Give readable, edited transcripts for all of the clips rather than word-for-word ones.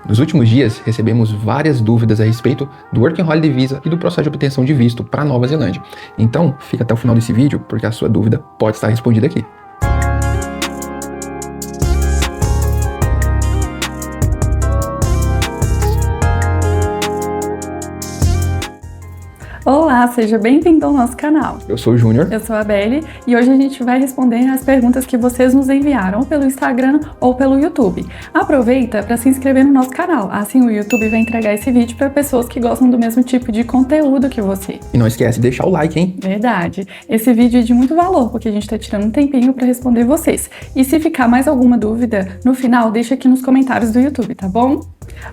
Nos últimos dias, recebemos várias dúvidas a respeito do Working Holiday Visa e do processo de obtenção de visto para Nova Zelândia. Então, fica até o final desse vídeo, porque a sua dúvida pode estar respondida aqui. Olá, seja bem-vindo ao nosso canal. Eu sou o Júnior. Eu sou a Belle e hoje a gente vai responder as perguntas que vocês nos enviaram pelo Instagram ou pelo YouTube. Aproveita para se inscrever no nosso canal, assim o YouTube vai entregar esse vídeo para pessoas que gostam do mesmo tipo de conteúdo que você. E não esquece de deixar o like, hein? Verdade. Esse vídeo é de muito valor, porque a gente está tirando um tempinho para responder vocês. E se ficar mais alguma dúvida, no final deixa aqui nos comentários do YouTube, tá bom?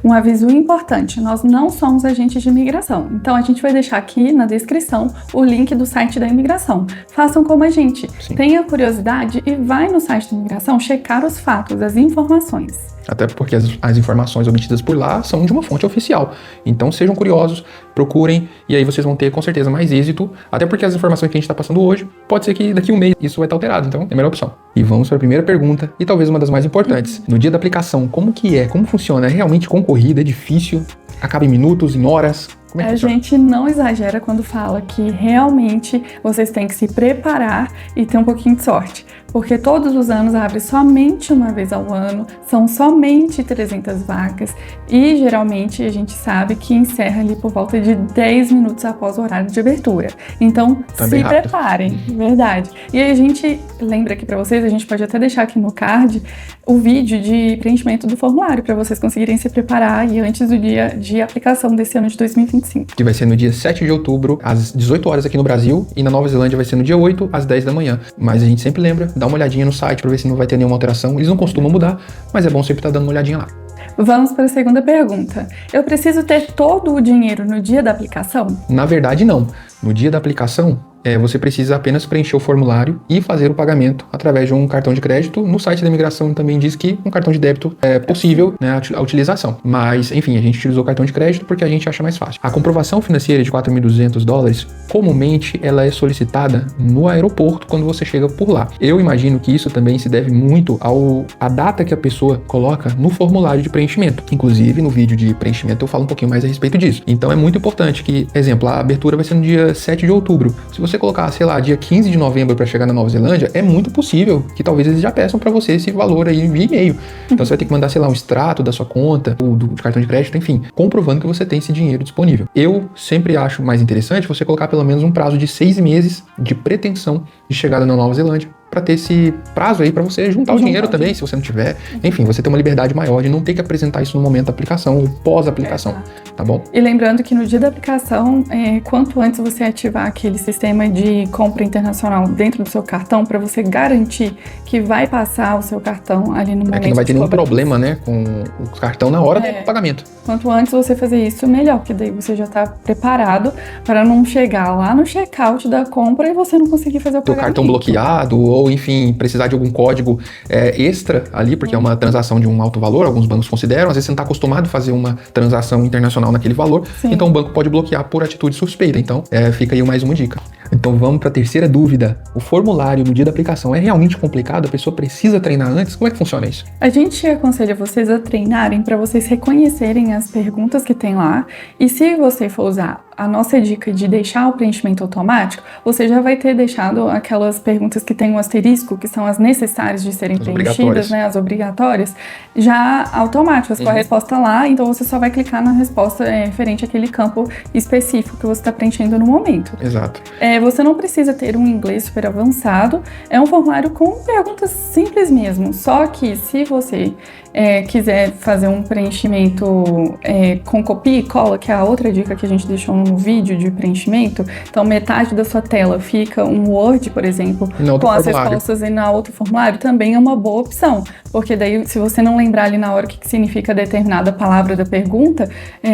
Um aviso importante, nós não somos agentes de imigração, então a gente vai deixar aqui na descrição o link do site da imigração. Façam como a gente, tenha curiosidade e vai no site da imigração checar os fatos, as informações. Até porque as informações obtidas por lá são de uma fonte oficial. Então sejam curiosos, procurem e aí vocês vão ter com certeza mais êxito. Até porque as informações que a gente está passando hoje, pode ser que daqui a um mês isso vai estar alterado. Então é a melhor opção. E vamos para a primeira pergunta e talvez uma das mais importantes. No dia da aplicação, como funciona? É realmente concorrida? É difícil? Acaba em minutos, em horas? Como é que funciona? gente não exagera quando fala que realmente vocês têm que se preparar e ter um pouquinho de sorte. Porque todos os anos abre somente uma vez ao ano, são somente 300 vagas e geralmente a gente sabe que encerra ali por volta de 10 minutos após o horário de abertura. Então se preparem, verdade. E aí a gente lembra aqui para vocês, a gente pode até deixar aqui no card o vídeo de preenchimento do formulário para vocês conseguirem se preparar e antes do dia de aplicação desse ano de 2025. Que vai ser no dia 7 de outubro, às 18 horas aqui no Brasil, e na Nova Zelândia vai ser no dia 8, às 10 da manhã. Mas a gente sempre lembra, dá uma olhadinha no site para ver se não vai ter nenhuma alteração. Eles não costumam mudar, mas é bom sempre estar dando uma olhadinha lá. Vamos para a segunda pergunta. Eu preciso ter todo o dinheiro no dia da aplicação? Na verdade, não. No dia da aplicação, você precisa apenas preencher o formulário e fazer o pagamento através de um cartão de crédito. No site da imigração também diz que um cartão de débito é possível, né, a utilização. Mas, enfim, a gente utilizou o cartão de crédito porque a gente acha mais fácil. A comprovação financeira de $4.200, comumente ela é solicitada no aeroporto quando você chega por lá. Eu imagino que isso também se deve muito à data que a pessoa coloca no formulário de preenchimento. Inclusive, no vídeo de preenchimento eu falo um pouquinho mais a respeito disso. Então é muito importante que, exemplo, a abertura vai ser no dia 7 de outubro. Se você colocar, sei lá, dia 15 de novembro para chegar na Nova Zelândia, é muito possível que talvez eles já peçam para você esse valor aí via e-mail. Então você vai ter que mandar, sei lá, um extrato da sua conta, ou do cartão de crédito, enfim, comprovando que você tem esse dinheiro disponível. Eu sempre acho mais interessante você colocar pelo menos um prazo de 6 meses de pretensão de chegada na Nova Zelândia, para ter esse prazo aí para você juntar o dinheiro também, se você não tiver. Enfim, você ter uma liberdade maior de não ter que apresentar isso no momento da aplicação ou pós-aplicação, tá bom? E lembrando que no dia da aplicação, quanto antes você ativar aquele sistema de compra internacional dentro do seu cartão, para você garantir que vai passar o seu cartão ali no momento. Que não vai ter nenhum problema, né, com o cartão na hora do pagamento. Quanto antes você fazer isso, melhor, porque daí você já tá preparado para não chegar lá no checkout da compra e você não conseguir fazer o pagamento. Teu cartão bloqueado, ou enfim, precisar de algum código extra ali, porque é uma transação de um alto valor, alguns bancos consideram, às vezes você não está acostumado a fazer uma transação internacional naquele valor, então o banco pode bloquear por atitude suspeita, então fica aí mais uma dica. Então vamos para a terceira dúvida, o formulário no dia da aplicação é realmente complicado? A pessoa precisa treinar antes? Como é que funciona isso? A gente aconselha vocês a treinarem para vocês reconhecerem as perguntas que tem lá, e se você for usar a nossa dica de deixar o preenchimento automático, você já vai ter deixado aquelas perguntas que tem um asterisco, que são as necessárias de serem preenchidas, né, as obrigatórias, já automáticas, com a resposta lá, então você só vai clicar na resposta referente àquele campo específico que você está preenchendo no momento. Exato. Você não precisa ter um inglês super avançado, é um formulário com perguntas simples mesmo, só que se você quiser fazer um preenchimento com copia e cola, que é a outra dica que a gente deixou no vídeo de preenchimento, então metade da sua tela fica um Word, por exemplo, com as respostas e na outro formulário, também é uma boa opção, porque daí se você não lembrar ali na hora o que significa determinada palavra da pergunta,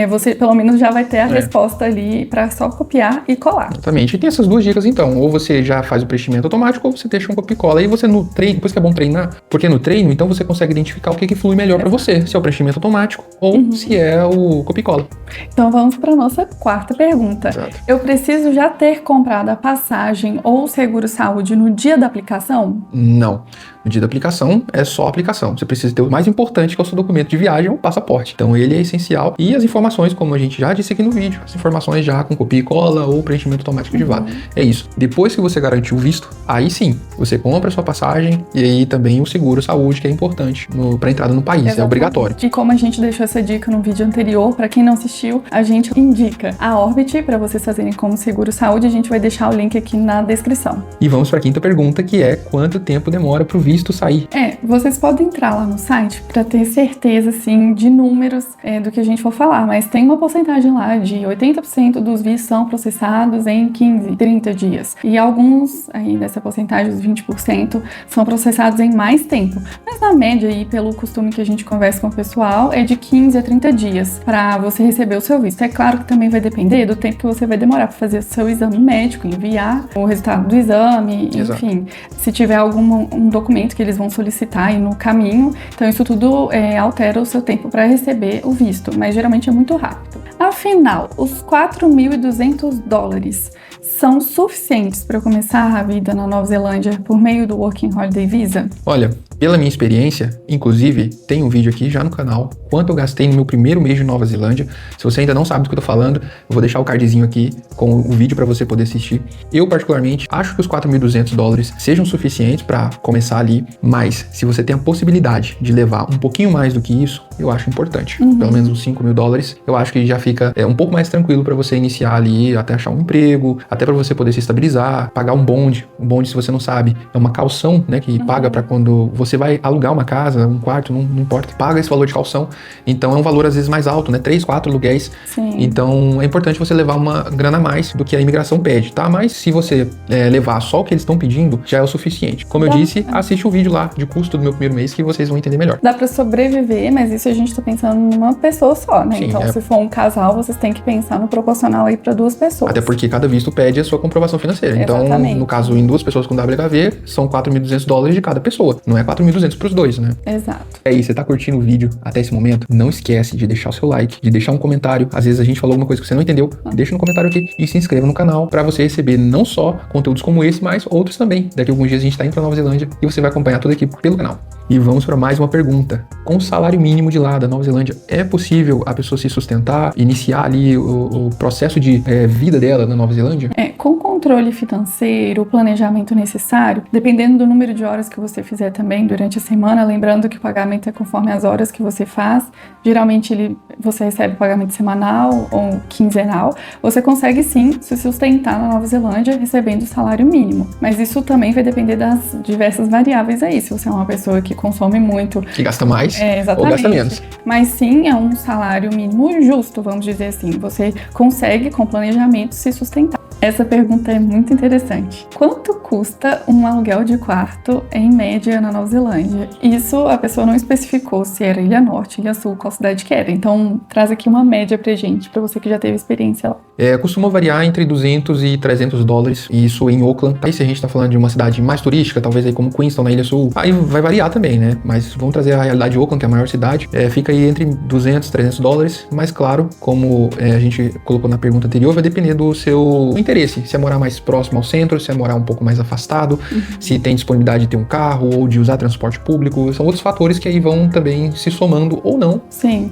você pelo menos já vai ter a resposta ali para só copiar e colar. Exatamente, e tem essas duas dicas então, ou você já faz o preenchimento automático ou você deixa um copia e cola, aí você no treino, por isso que é bom treinar, porque no treino então você consegue identificar o que flui melhor para você, se é o preenchimento automático ou se é o copia e cola. Então vamos para nossa quarta pergunta. Exato. Eu preciso já ter comprado a passagem ou o seguro-saúde no dia da aplicação? Não. No dia da aplicação, é só a aplicação. Você precisa ter o mais importante, que é o seu documento de viagem, o passaporte. Então, ele é essencial. E as informações, como a gente já disse aqui no vídeo, as informações já com copia e cola ou preenchimento automático de vaga. É isso. Depois que você garantiu o visto, aí sim, você compra a sua passagem e aí também o seguro saúde, que é importante para entrada no país. Exatamente. É obrigatório. E como a gente deixou essa dica no vídeo anterior, para quem não assistiu, a gente indica a Orbit para vocês fazerem como seguro saúde. A gente vai deixar o link aqui na descrição. E vamos para a quinta pergunta, que é quanto tempo demora para o visto sair? Vocês podem entrar lá no site para ter certeza, assim, de números do que a gente for falar, mas tem uma porcentagem lá de 80% dos vistos são processados em 15, 30 dias. E alguns, aí dessa porcentagem, os 20%, são processados em mais tempo. Mas na média, aí, pelo costume que a gente conversa com o pessoal, é de 15 a 30 dias para você receber o seu visto. É claro que também vai depender do tempo que você vai demorar para fazer o seu exame médico, enviar o resultado do exame, Exato. Enfim, se tiver algum documento que eles vão solicitar aí no caminho. Então isso tudo altera o seu tempo para receber o visto, mas geralmente é muito rápido. Afinal, os $4.200 são suficientes para começar a vida na Nova Zelândia por meio do Working Holiday Visa? Olha, pela minha experiência, inclusive, tem um vídeo aqui já no canal, quanto eu gastei no meu primeiro mês de Nova Zelândia. Se você ainda não sabe do que eu tô falando, eu vou deixar o cardzinho aqui com o vídeo para você poder assistir. Eu, particularmente, acho que os $4.200 sejam suficientes para começar ali, mas se você tem a possibilidade de levar um pouquinho mais do que isso, eu acho importante. Pelo menos uns $5.000, eu acho que já fica um pouco mais tranquilo para você iniciar ali, até achar um emprego, até para você poder se estabilizar, pagar um bonde. Um bonde, se você não sabe, é uma calção, né, que paga para quando você vai alugar uma casa, um quarto, não importa, paga esse valor de calção. Então é um valor às vezes mais alto, né, 3, 4 aluguéis. Sim. Então é importante você levar uma grana a mais do que a imigração pede, tá? Mas se você levar só o que eles estão pedindo, já é o suficiente. Como eu disse, assiste o vídeo lá de custo do meu primeiro mês que vocês vão entender melhor. Dá para sobreviver, mas isso a gente tá pensando numa pessoa só, né? Sim, então se for um casal, vocês têm que pensar no proporcional aí para 2 pessoas. Até porque cada visto pede a sua comprovação financeira. Exatamente. Então, no caso, em 2 pessoas com WHV, são $4.200 de cada pessoa. Não é $4.200 pros 2, né? Exato. É isso, você tá curtindo o vídeo até esse momento? Não esquece de deixar o seu like, de deixar um comentário. Às vezes a gente falou alguma coisa que você não entendeu, deixa no comentário aqui e se inscreva no canal para você receber não só conteúdos como esse, mas outros também. Daqui a alguns dias a gente tá indo pra Nova Zelândia e você vai acompanhar tudo aqui pelo canal. E vamos para mais uma pergunta. Com o salário mínimo de lá da Nova Zelândia, é possível a pessoa se sustentar, iniciar ali o processo de vida dela na Nova Zelândia? Com controle financeiro, o planejamento necessário, dependendo do número de horas que você fizer também durante a semana, lembrando que o pagamento é conforme as horas que você faz, geralmente você recebe pagamento semanal ou quinzenal, você consegue sim se sustentar na Nova Zelândia recebendo o salário mínimo. Mas isso também vai depender das diversas variáveis aí, se você é uma pessoa que consome muito, que gasta mais exatamente, ou gasta menos. Mas sim, é um salário mínimo justo, vamos dizer assim. Você consegue, com planejamento, se sustentar. Essa pergunta é muito interessante. Quanto custa um aluguel de quarto, em média, na Nova Zelândia? Isso a pessoa não especificou se era Ilha Norte, Ilha Sul, qual cidade que era. Então, traz aqui uma média pra gente, pra você que já teve experiência lá. Costuma variar entre $200 e $300, e isso em Auckland. Aí se a gente tá falando de uma cidade mais turística, talvez aí como Queenstown, na Ilha Sul, aí vai variar também, né? Mas vamos trazer a realidade de Auckland, que é a maior cidade, fica aí entre $200 e $300, mas claro, como a gente colocou na pergunta anterior, vai depender do seu interesse, se é morar mais próximo ao centro, se é morar um pouco mais afastado, se tem disponibilidade de ter um carro ou de usar transporte público, são outros fatores que aí vão também se somando ou não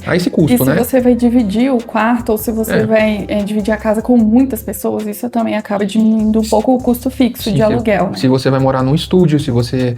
a esse custo, e se você vai dividir o quarto ou se você vai dividir a casa com muitas pessoas, isso também acaba diminuindo um pouco o custo fixo de aluguel, né? Se você vai morar num estúdio, se você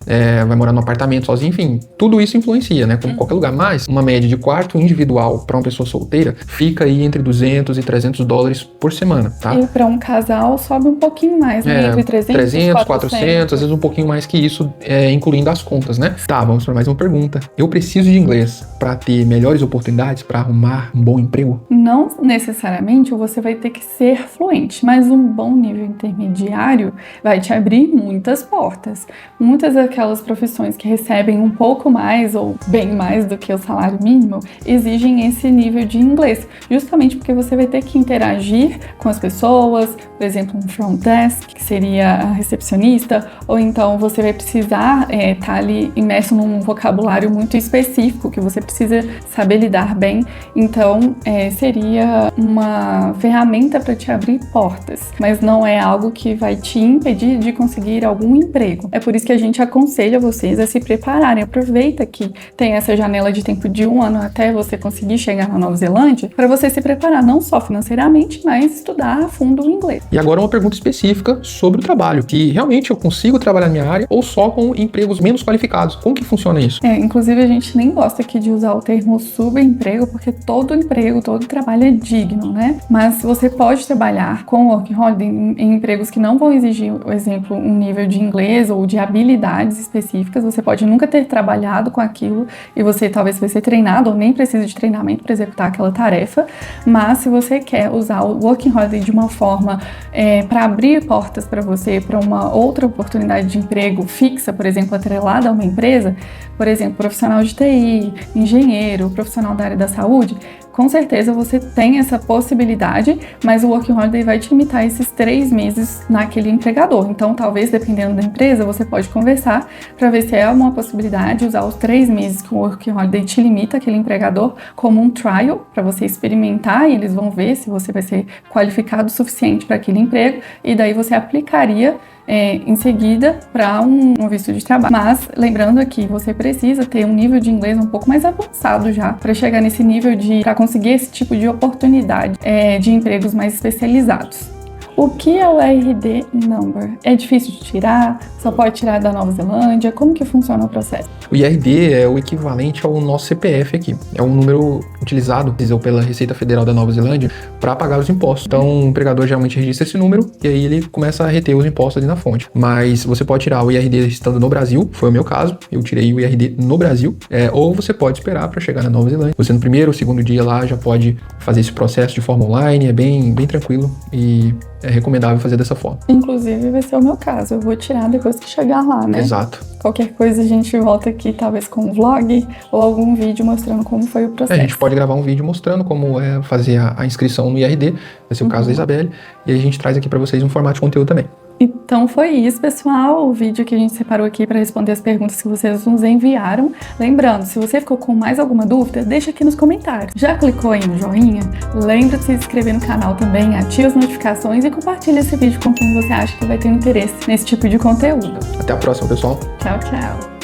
vai morar num apartamento sozinho, enfim, tudo isso influencia, né? Como qualquer lugar. Mas uma média de quarto individual para uma pessoa solteira fica aí entre $200 e $300 por semana, tá? E para um casal sobe um pouquinho mais, né? Entre 300, 400, às vezes um pouquinho mais que isso, incluindo as contas, né? Tá, vamos para mais uma pergunta. Eu preciso de inglês para ter melhores oportunidades, para arrumar um bom emprego? Não necessariamente você vai ter que ser fluente, mas um bom nível intermediário vai te abrir muitas portas. Muitas daquelas profissões que recebem um pouco mais ou bem mais do que o salário mínimo exigem esse nível de inglês, justamente porque você vai ter que interagir com as pessoas, por exemplo, um front desk, que seria a recepcionista, ou então você vai precisar estar ali imerso num vocabulário muito específico que você precisa saber lidar bem. Então, seria uma ferramenta ferramenta para te abrir portas, mas não é algo que vai te impedir de conseguir algum emprego. É por isso que a gente aconselha vocês a se prepararem. Aproveita que tem essa janela de tempo de 1 ano até você conseguir chegar na Nova Zelândia, para você se preparar não só financeiramente, mas estudar a fundo o inglês. E agora uma pergunta específica sobre o trabalho, que realmente eu consigo trabalhar na minha área ou só com empregos menos qualificados? Como que funciona isso? Inclusive a gente nem gosta aqui de usar o termo subemprego, porque todo emprego, todo trabalho é digno, né? Mas você pode trabalhar com Work Holiday em empregos que não vão exigir, por exemplo, um nível de inglês ou de habilidades específicas. Você pode nunca ter trabalhado com aquilo e você talvez vai ser treinado ou nem precisa de treinamento para executar aquela tarefa, mas se você quer usar o Working Holiday de uma forma para abrir portas para você, para uma outra oportunidade de emprego fixa, por exemplo, atrelada a uma empresa, por exemplo, profissional de TI, engenheiro, profissional da área da saúde, com certeza você tem essa possibilidade, mas o Working Holiday vai te limitar esses 3 meses naquele empregador. Então, talvez, dependendo da empresa, você pode conversar para ver se é uma possibilidade usar os 3 meses que o Working Holiday te limita aquele empregador como um trial, para você experimentar e eles vão ver se você vai ser qualificado o suficiente para aquele emprego e daí você aplicaria em seguida para um visto de trabalho. Mas, lembrando aqui, você precisa ter um nível de inglês um pouco mais avançado já para chegar nesse nível para conseguir esse tipo de oportunidade de empregos mais especializados. O que é o RD Number? É difícil de tirar? Só pode tirar da Nova Zelândia? Como que funciona o processo? O IRD é o equivalente ao nosso CPF aqui. É um número utilizado pela Receita Federal da Nova Zelândia para pagar os impostos. Então, o empregador geralmente registra esse número e aí ele começa a reter os impostos ali na fonte. Mas você pode tirar o IRD estando no Brasil, foi o meu caso, eu tirei o IRD no Brasil, ou você pode esperar para chegar na Nova Zelândia. Você no primeiro ou segundo dia lá já pode fazer esse processo de forma online, é bem tranquilo e é recomendável fazer dessa forma. Inclusive vai ser o meu caso, eu vou tirar depois que chegar lá, né? Exato. Qualquer coisa a gente volta aqui, talvez com um vlog ou algum vídeo mostrando como foi o processo. A gente pode gravar um vídeo mostrando como é fazer a inscrição no IRD, vai ser o caso da Isabelle, e aí a gente traz aqui para vocês um formato de conteúdo também. Então foi isso, pessoal, o vídeo que a gente separou aqui para responder as perguntas que vocês nos enviaram. Lembrando, se você ficou com mais alguma dúvida, deixa aqui nos comentários. Já clicou aí no joinha? Lembra de se inscrever no canal também, ativa as notificações e compartilha esse vídeo com quem você acha que vai ter interesse nesse tipo de conteúdo. Até a próxima, pessoal. Tchau, tchau.